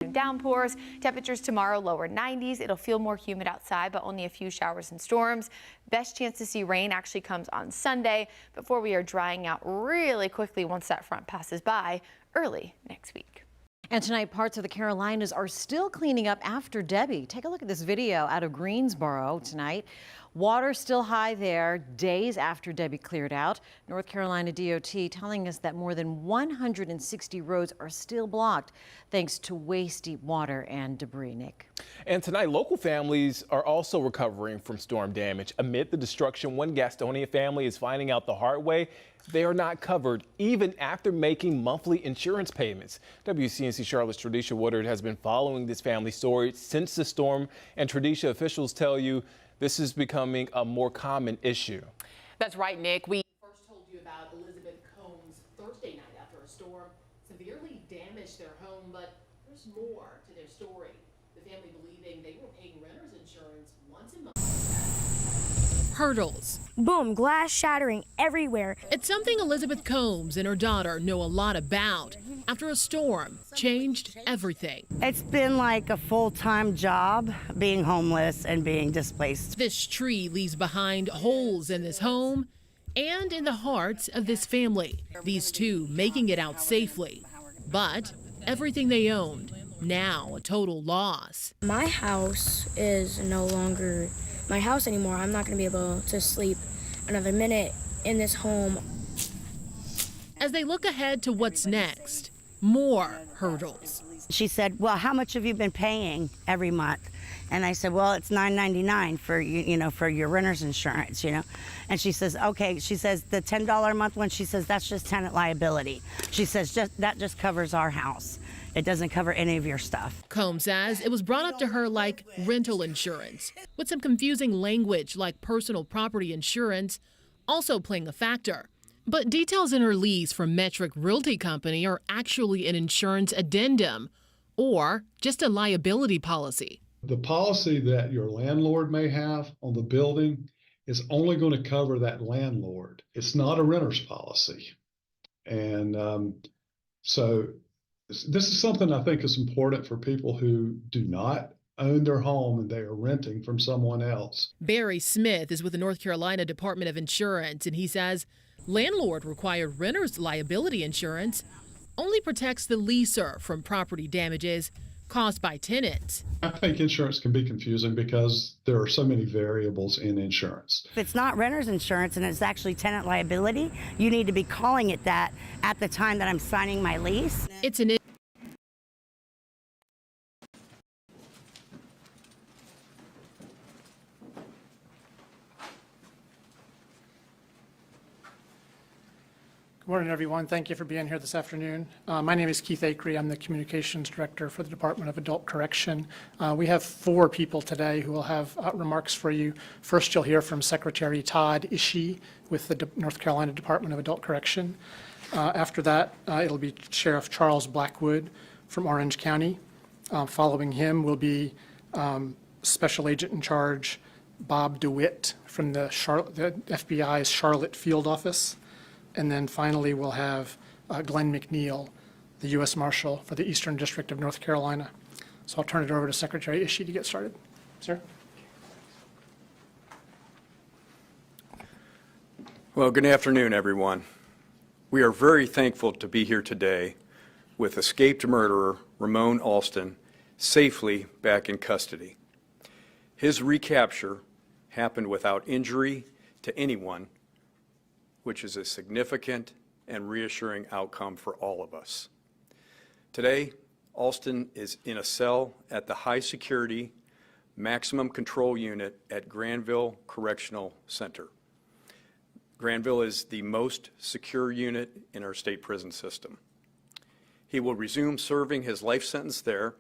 afternoon downpours. Temperatures tomorrow lower 90s. It'll feel more humid outside, but only a few showers and storms. Best chance to see rain actually comes on Sunday before we are drying out really quickly once that front passes by early next week. And tonight, parts of the Carolinas are still cleaning up after Debbie. Take a look at this video out of Greensboro tonight. Water still high there days after Debbie cleared out. North Carolina DOT telling us that more than 160 roads are still blocked thanks to waist-deep water and debris. Nick. And tonight, local families are also recovering from storm damage. Amid the destruction, one Gastonia family is finding out the hard way they are not covered even after making monthly insurance payments. WCNC Charlotte's Tradisha Woodard has been following this family story since the storm, and Tradisha, officials tell you this is becoming a more common issue. That's right, Nick. We first told you about Elizabeth Combs Thursday night after a storm severely damaged their home, but there's more to their story. The family believing they were paying renter's insurance once a month. Hurdles. Boom, glass shattering everywhere. It's something Elizabeth Combs and her daughter know a lot about. After a storm changed everything. It's been like a full-time job being homeless and being displaced. This tree leaves behind holes in this home and in the hearts of this family. These two making it out safely. But everything they owned, now a total loss. My house is no longer my house anymore. I'm not going to be able to sleep another minute in this home. As they look ahead to what's next, more hurdles. She said, well, how much have you been paying every month? And I said, well, it's $9.99 for for your renter's insurance, And she says, okay. She says the $10 a month one. She says that's just tenant liability. She says that just covers our house. It doesn't cover any of your stuff. Combs says it was brought up to her like rental insurance, with some confusing language like personal property insurance also playing a factor. But details in her lease from Metric Realty Company are actually an insurance addendum or just a liability policy. The policy that your landlord may have on the building is only going to cover that landlord. It's not a renter's policy. And so this is something I think is important for people who do not own their home and they are renting from someone else. Barry Smith is with the North Carolina Department of Insurance, and he says landlord-required renter's liability insurance only protects the leaser from property damages caused by tenants. I think insurance can be confusing because there are so many variables in insurance. If it's not renter's insurance and it's actually tenant liability, you need to be calling it that at the time that I'm signing my lease. It's an Good morning, everyone. Thank you for being here this afternoon. My name is Keith Acree. I'm the Communications Director for the Department of Adult Correction. We have 4 people today who will have remarks for you. First, you'll hear from Secretary Todd Ishii with the North Carolina Department of Adult Correction. After that, it'll be Sheriff Charles Blackwood from Orange County. Following him will be Special Agent in Charge Bob DeWitt from the FBI's Charlotte Field Office. And then finally, we'll have Glenn McNeil, the U.S. Marshal for the Eastern District of North Carolina. So I'll turn it over to Secretary Ishii to get started. Sir? Well, good afternoon, everyone. We are very thankful to be here today with escaped murderer Ramone Alston safely back in custody. His recapture happened without injury to anyone, which is a significant and reassuring outcome for all of us. Today, Alston is in a cell at the high security maximum control unit at Granville Correctional Center. Granville is the most secure unit in our state prison system. He will resume serving his life sentence there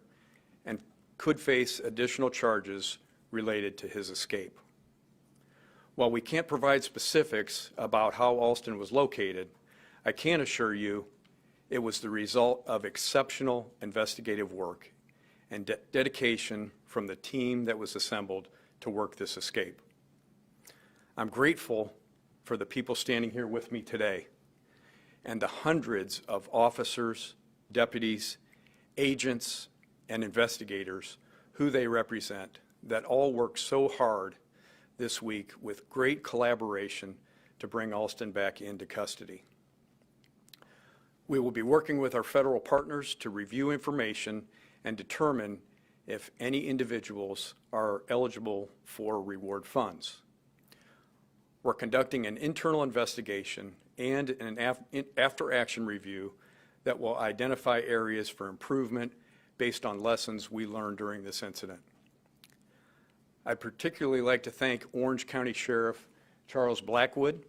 and could face additional charges related to his escape. While we can't provide specifics about how Alston was located, I can assure you it was the result of exceptional investigative work and dedication from the team that was assembled to work this escape. I'm grateful for the people standing here with me today and the hundreds of officers, deputies, agents, and investigators, who they represent, that all worked so hard this week with great collaboration to bring Alston back into custody. We will be working with our federal partners to review information and determine if any individuals are eligible for reward funds. We're conducting an internal investigation and an after-action review that will identify areas for improvement based on lessons we learned during this incident. I'd particularly like to thank Orange County Sheriff Charles Blackwood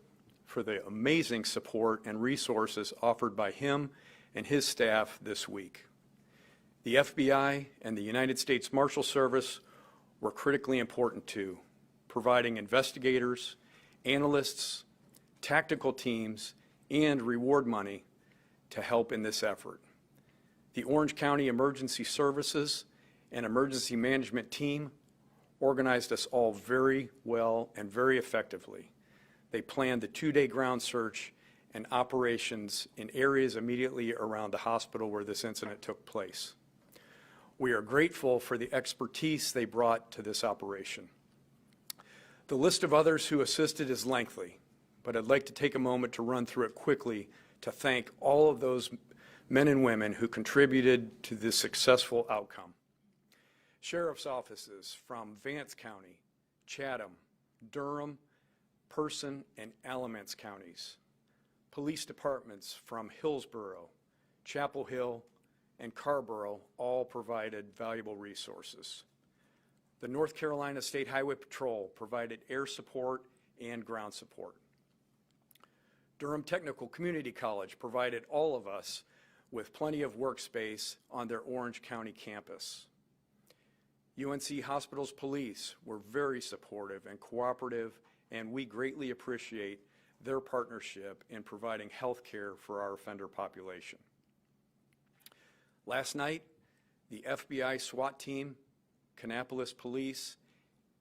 for the amazing support and resources offered by him and his staff this week. The FBI and the United States Marshal Service were critically important too, providing investigators, analysts, tactical teams, and reward money to help in this effort. The Orange County Emergency Services and Emergency Management team organized us all very well and very effectively. They planned the 2-day ground search and operations in areas immediately around the hospital where this incident took place. We are grateful for the expertise they brought to this operation. The list of others who assisted is lengthy, but I'd like to take a moment to run through it quickly to thank all of those men and women who contributed to this successful outcome. Sheriff's offices from Vance County, Chatham, Durham, Person, and Alamance counties. Police departments from Hillsborough, Chapel Hill, and Carrboro all provided valuable resources. The North Carolina State Highway Patrol provided air support and ground support. Durham Technical Community College provided all of us with plenty of workspace on their Orange County campus. UNC Hospitals Police were very supportive and cooperative, and we greatly appreciate their partnership in providing health care for our offender population. Last night, the FBI SWAT team, Kannapolis Police,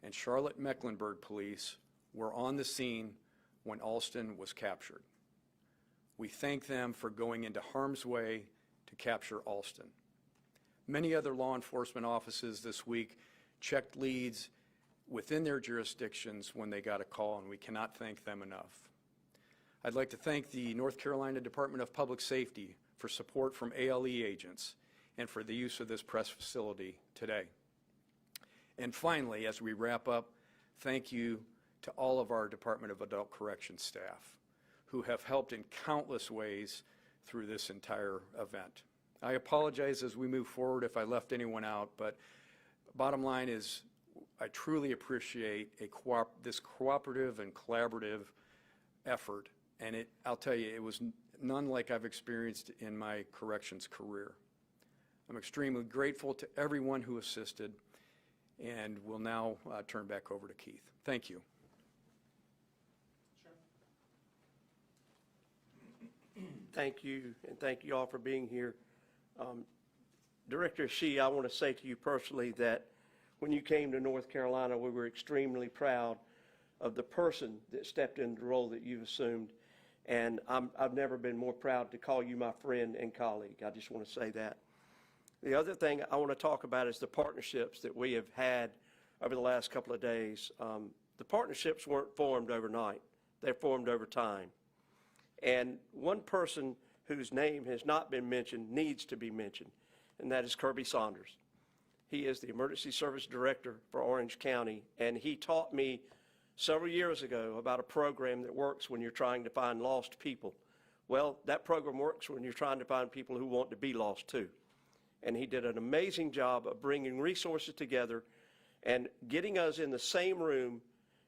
and Charlotte-Mecklenburg Police were on the scene when Alston was captured. We thank them for going into harm's way to capture Alston. Many other law enforcement offices this week checked leads within their jurisdictions when they got a call, and we cannot thank them enough. I'd like to thank the North Carolina Department of Public Safety for support from ALE agents and for the use of this press facility today. And finally, as we wrap up, thank you to all of our Department of Adult Corrections staff who have helped in countless ways through this entire event. I apologize as we move forward if I left anyone out, but bottom line is I truly appreciate this cooperative and collaborative effort, and I'll tell you, it was none like I've experienced in my corrections career. I'm extremely grateful to everyone who assisted, and will now turn back over to Keith. Thank you. Thank you, and thank you all for being here. Director Shee, I want to say to you personally that when you came to North Carolina, we were extremely proud of the person that stepped into the role that you've assumed, and I've never been more proud to call you my friend and colleague. I just want to say that. The other thing I want to talk about is the partnerships that we have had over the last couple of days. The partnerships weren't formed overnight. They're formed over time. And one person whose name has not been mentioned needs to be mentioned, and that is Kirby Saunders. He is the Emergency Service Director for Orange County, and he taught me several years ago about a program that works when you're trying to find lost people. Well, that program works when you're trying to find people who want to be lost too. And he did an amazing job of bringing resources together and getting us in the same room,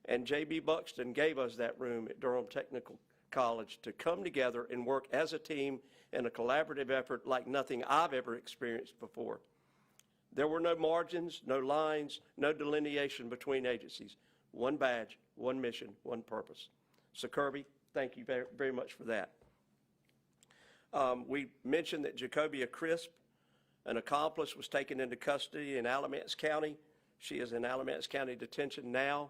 and J.B. Buxton gave us that room at Durham Technical College to come together and work as a team in a collaborative effort like nothing I've ever experienced before. There were no margins, no lines, no delineation between agencies. One badge, one mission, one purpose. So Kirby, thank you very, very much for that. We mentioned that Jacobia Crisp, an accomplice, was taken into custody in Alamance County. She is in Alamance County detention now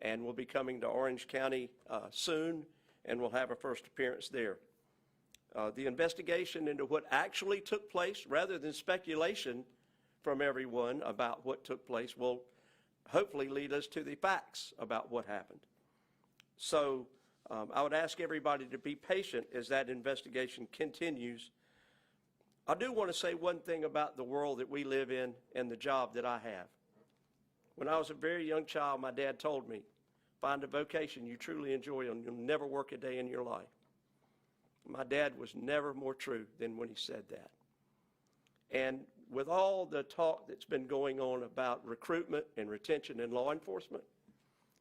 and will be coming to Orange County soon, and will have her first appearance there. The investigation into what actually took place, rather than speculation, from everyone about what took place will hopefully lead us to the facts about what happened. So I would ask everybody to be patient as that investigation continues. I do want to say one thing about the world that we live in and the job that I have. When I was a very young child, my dad told me, find a vocation you truly enjoy and you'll never work a day in your life. My dad was never more true than when he said that. And with all the talk that's been going on about recruitment and retention in law enforcement,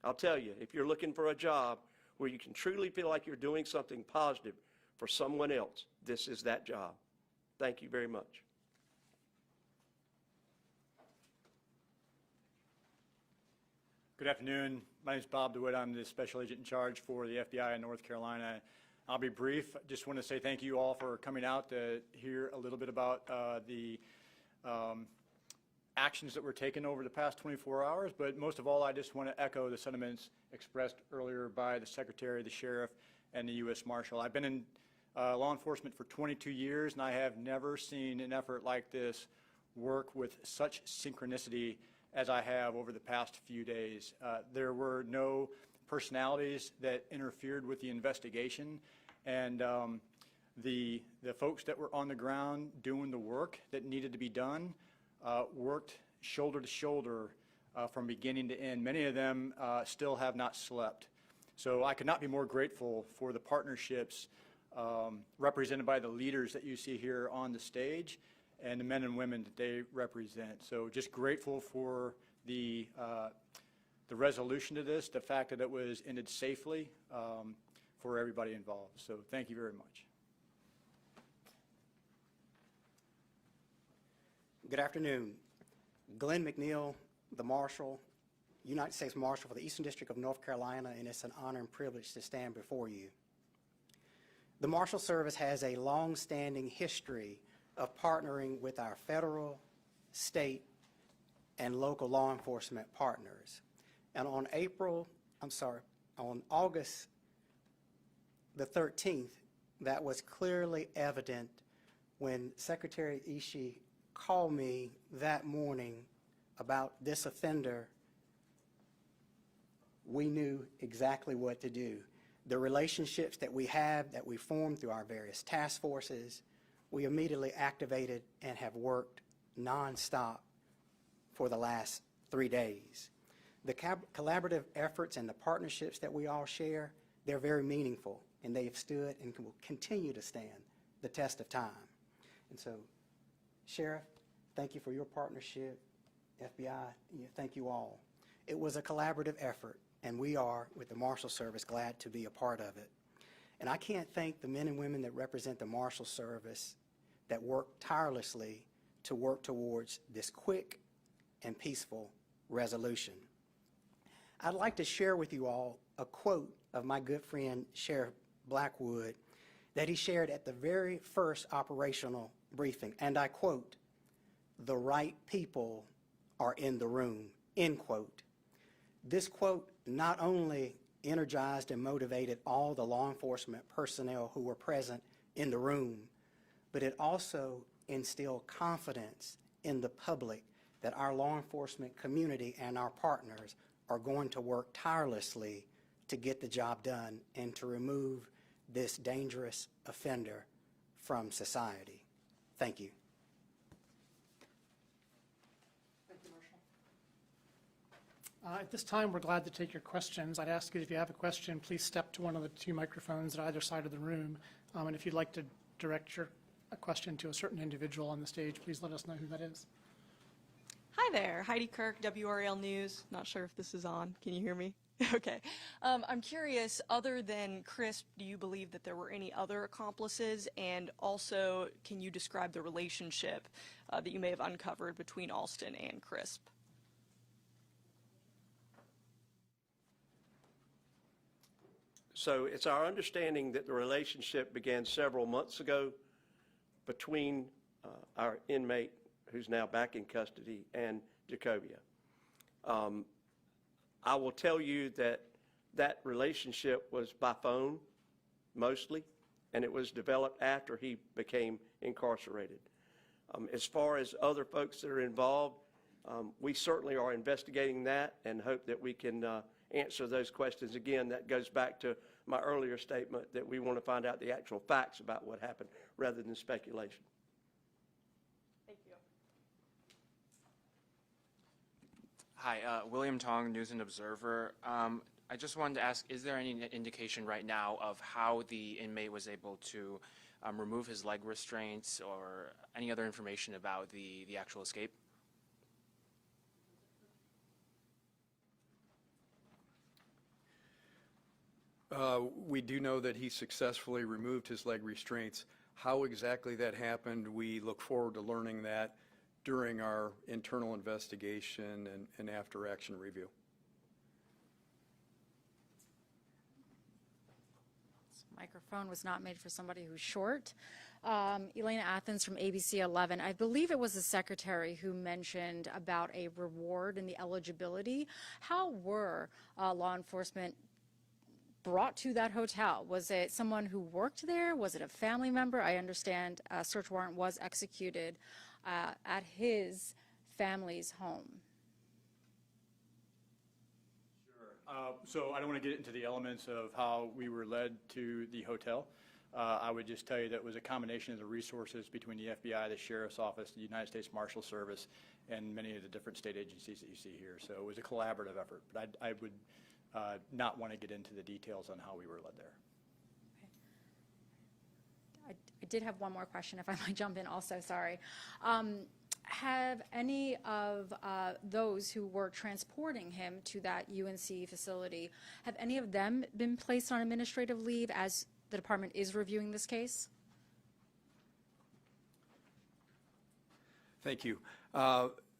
I'll tell you, if you're looking for a job where you can truly feel like you're doing something positive for someone else, this is that job. Thank you very much. Good afternoon. My name is Bob DeWitt. I'm the special agent in charge for the FBI in North Carolina. I'll be brief. Just want to say thank you all for coming out to hear a little bit about the actions that were taken over the past 24 hours. But most of all, I just want to echo the sentiments expressed earlier by the Secretary, the Sheriff, and the U.S. Marshal. I've been in law enforcement for 22 years, and I have never seen an effort like this work with such synchronicity as I have over the past few days. There were no personalities that interfered with the investigation, and the folks that were on the ground doing the work that needed to be done worked shoulder to shoulder from beginning to end. Many of them still have not slept. So I could not be more grateful for the partnerships represented by the leaders that you see here on the stage and the men and women that they represent. So just grateful for the resolution to this, the fact that it was ended safely for everybody involved. So thank you very much. Good afternoon. Glenn McNeil, the Marshal, United States Marshal for the Eastern District of North Carolina, and it's an honor and privilege to stand before you. The Marshal Service has a long-standing history of partnering with our federal, state, and local law enforcement partners. And on August the 13th, that was clearly evident when Secretary Ishii called me that morning about this offender. We knew exactly what to do. The relationships that we have, that we formed through our various task forces, we immediately activated and have worked nonstop for the last 3 days. The collaborative efforts and the partnerships that we all share, they're very meaningful, and they have stood and will continue to stand the test of time. And so, Sheriff, thank you for your partnership. FBI, thank you all. It was a collaborative effort, and we are, with the Marshal Service, glad to be a part of it. And I can't thank the men and women that represent the Marshal Service that work tirelessly to work towards this quick and peaceful resolution. I'd like to share with you all a quote of my good friend Sheriff Blackwood that he shared at the very first operational briefing, and I quote, "The right people are in the room," end quote. This quote not only energized and motivated all the law enforcement personnel who were present in the room, but it also instilled confidence in the public that our law enforcement community and our partners are going to work tirelessly to get the job done and to remove this dangerous offender from society. Thank you. Thank you, Marshal. At this time, we're glad to take your questions. I'd ask you, if you have a question, please step to one of the 2 microphones at either side of the room. And if you'd like to direct a question to a certain individual on the stage, please let us know who that is. Hi there, Heidi Kirk, WRAL News. Not sure if this is on. Can you hear me? Okay. I'm curious, other than Crisp, do you believe that there were any other accomplices? And also, can you describe the relationship that you may have uncovered between Alston and Crisp? So it's our understanding that the relationship began several months ago between our inmate, who's now back in custody, and Jacobia. I will tell you that that relationship was by phone, mostly, and it was developed after he became incarcerated. As far as other folks that are involved, we certainly are investigating that and hope that we can answer those questions. Again, that goes back to my earlier statement that we want to find out the actual facts about what happened rather than speculation. Thank you. Hi, William Tong, News and Observer. I just wanted to ask, is there any indication right now of how the inmate was able to remove his leg restraints or any other information about the actual escape? We do know that he successfully removed his leg restraints. How exactly that happened, we look forward to learning that during our internal investigation and after action review. This microphone was not made for somebody who's short. Elena Athens from ABC 11. I believe it was the secretary who mentioned about a reward and the eligibility. How were law enforcement brought to that hotel? Was it someone who worked there? Was it a family member? I understand a search warrant was executed at his family's home. Sure. So I don't want to get into the elements of how we were led to the hotel. I would just tell you that it was a combination of the resources between the FBI, the Sheriff's Office, the United States Marshal Service, and many of the different state agencies that you see here. So it was a collaborative effort, but I would not want to get into the details on how we were led there. I did have one more question, if I might jump in also, sorry. Have any of those who were transporting him to that UNC facility, have any of them been placed on administrative leave as the department is reviewing this case? Thank you.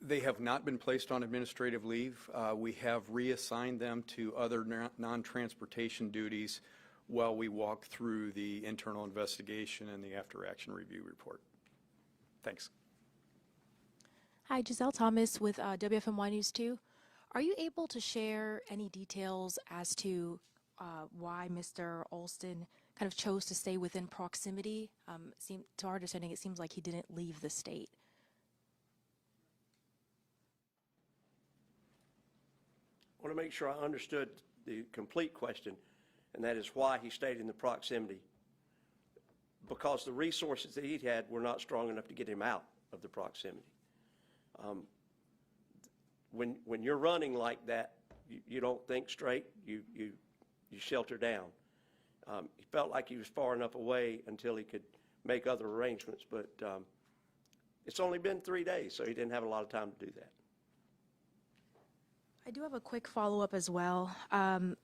They have not been placed on administrative leave. We have reassigned them to other non-transportation duties while we walk through the internal investigation and the after-action review report. Thanks. Hi, Giselle Thomas with WFMY News 2. Are you able to share any details as to why Mr. Alston kind of chose to stay within proximity? To our understanding, it seems like he didn't leave the state. I want to make sure I understood the complete question, and that is why he stayed in the proximity. Because the resources that he had were not strong enough to get him out of the proximity. When you're running like that, you don't think straight, you shelter down. He felt like he was far enough away until he could make other arrangements, but it's only been 3 days, so he didn't have a lot of time to do that. I do have a quick follow-up as well. For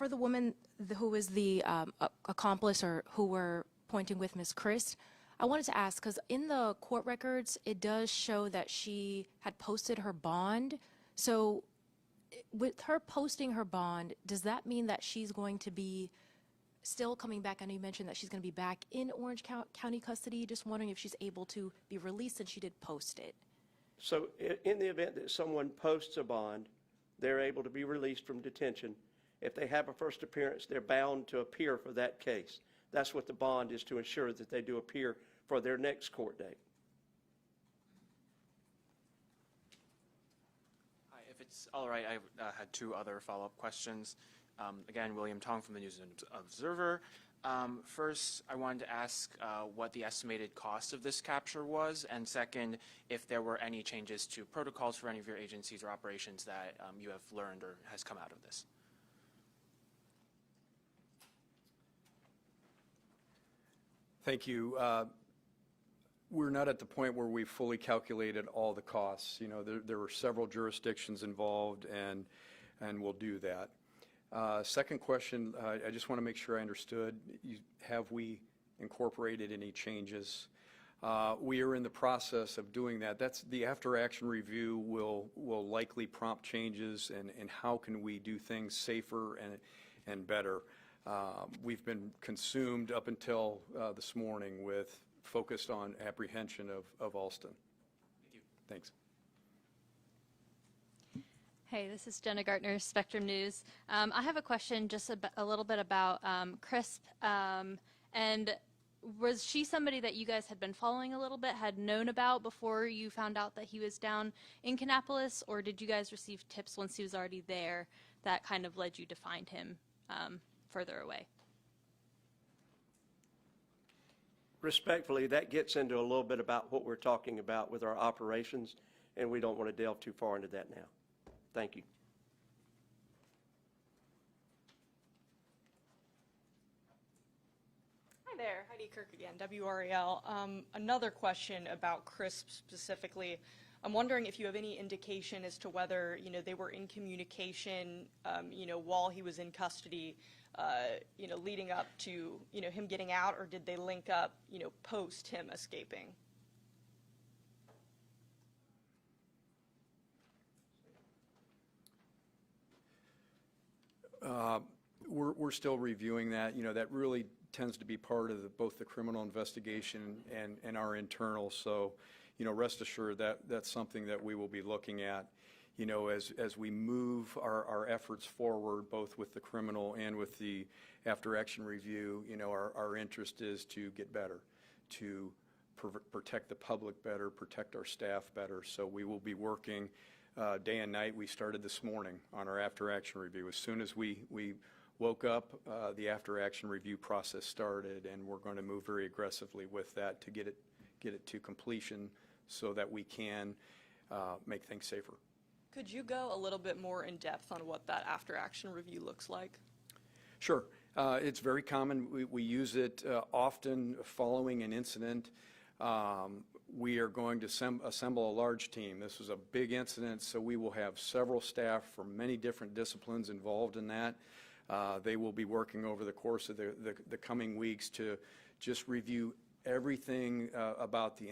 the woman who is the accomplice or who were pointing with Ms. Christ, I wanted to ask, because in the court records, it does show that she had posted her bond. So with her posting her bond, does that mean that she's going to be still coming back? I know you mentioned that she's going to be back in Orange County custody. Just wondering if she's able to be released, since she did post it. So in the event that someone posts a bond, they're able to be released from detention. If they have a first appearance, they're bound to appear for that case. That's what the bond is, to ensure that they do appear for their next court date. Hi, if it's all right, I had two other follow-up questions. Again, William Tong from the News and Observer. First, I wanted to ask what the estimated cost of this capture was, and second, if there were any changes to protocols for any of your agencies or operations that you have learned or has come out of this. Thank you. We're not at the point where we've fully calculated all the costs. You know, there were several jurisdictions involved, and we'll do that. Second question, I just want to make sure I understood. Have we incorporated any changes? We are in the process of doing that. That's the after-action review will likely prompt changes and how can we do things safer and better. We've been consumed up until this morning with focused on apprehension of Alston. Thank you. Thanks. Hey, this is Jenna Gartner, Spectrum News. I have a question just a little bit about Crisp. And was she somebody that you guys had been following a little bit, had known about before you found out that he was down in Kannapolis, or did you guys receive tips once he was already there that kind of led you to find him further away? Respectfully, that gets into a little bit about what we're talking about with our operations, and we don't want to delve too far into that now. Thank you. Hi there, Heidi Kirk again, WRAL. Another question about Crisp specifically. I'm wondering if you have any indication as to whether, they were in communication, while he was in custody, leading up to, him getting out, or did they link up, post him escaping? We're still reviewing that. That really tends to be part of both the criminal investigation and our internal. So, rest assured that that's something that we will be looking at, as we move our efforts forward, both with the criminal and with the after action review. Our interest is to get better, to protect the public better, protect our staff better. So we will be working day and night. We started this morning on our after action review. As soon as we woke up, the after action review process started, and we're going to move very aggressively with that to get it to completion so that we can make things safer. Could you go a little bit more in depth on what that after action review looks like? Sure. It's very common. We use it often following an incident. We are going to assemble a large team. This was a big incident, so we will have several staff from many different disciplines involved in that. They will be working over the course of the coming weeks to just review everything about the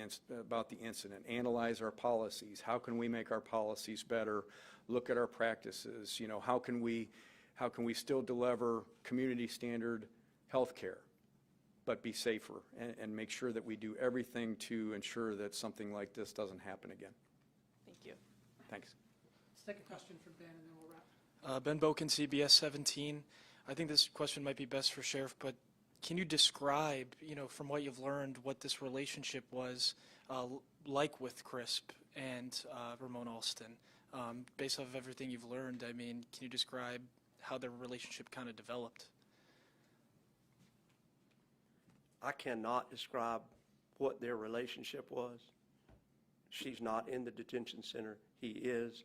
incident, analyze our policies. How can we make our policies better? Look at our practices. How can we still deliver community standard health care, but be safer, and make sure that we do everything to ensure that something like this doesn't happen again. Thank you. Thanks. Let's take a question from Ben, and then we'll wrap. Ben Boken, CBS 17. I think this question might be best for Sheriff, but can you describe, from what you've learned, what this relationship was like with Crisp and Ramone Alston? Based off of everything you've learned, can you describe how their relationship kind of developed? I cannot describe what their relationship was. She's not in the detention center. He is.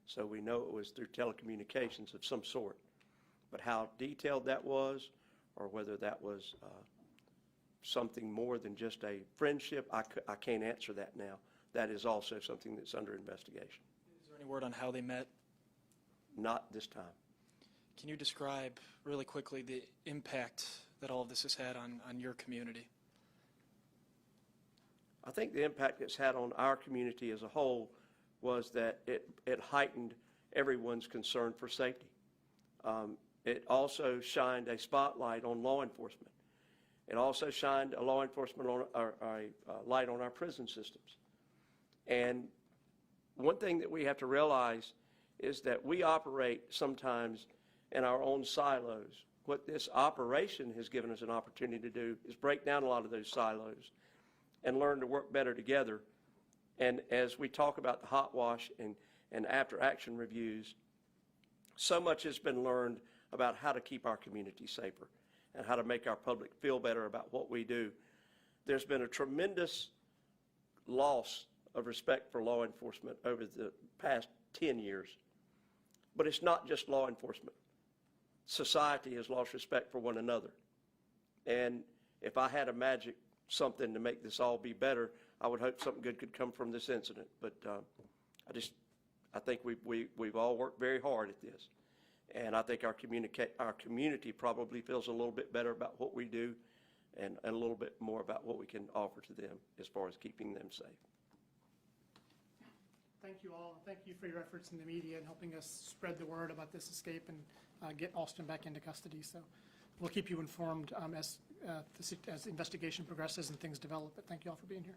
So we know it was through telecommunications of some sort. But how detailed that was, or whether that was something more than just a friendship, I can't answer that now. That is also something that's under investigation. Is there any word on how they met? Not this time. Can you describe really quickly the impact that all of this has had on your community? I think the impact it's had on our community as a whole was that it heightened everyone's concern for safety. It also shined a spotlight on law enforcement. It also shined a law enforcement light on our prison systems. And one thing that we have to realize is that we operate sometimes in our own silos. What this operation has given us an opportunity to do is break down a lot of those silos and learn to work better together. And as we talk about the hot wash and after action reviews, so much has been learned about how to keep our community safer and how to make our public feel better about what we do. There's been a tremendous loss of respect for law enforcement over the past 10 years. But it's not just law enforcement. Society has lost respect for one another. And if I had a magic something to make this all be better, I would hope something good could come from this incident. But I think we've all worked very hard at this. And I think our community probably feels a little bit better about what we do and a little bit more about what we can offer to them as far as keeping them safe. Thank you all. Thank you for your efforts in the media and helping us spread the word about this escape and get Alston back into custody. So we'll keep you informed as investigation progresses and things develop. But thank you all for being here.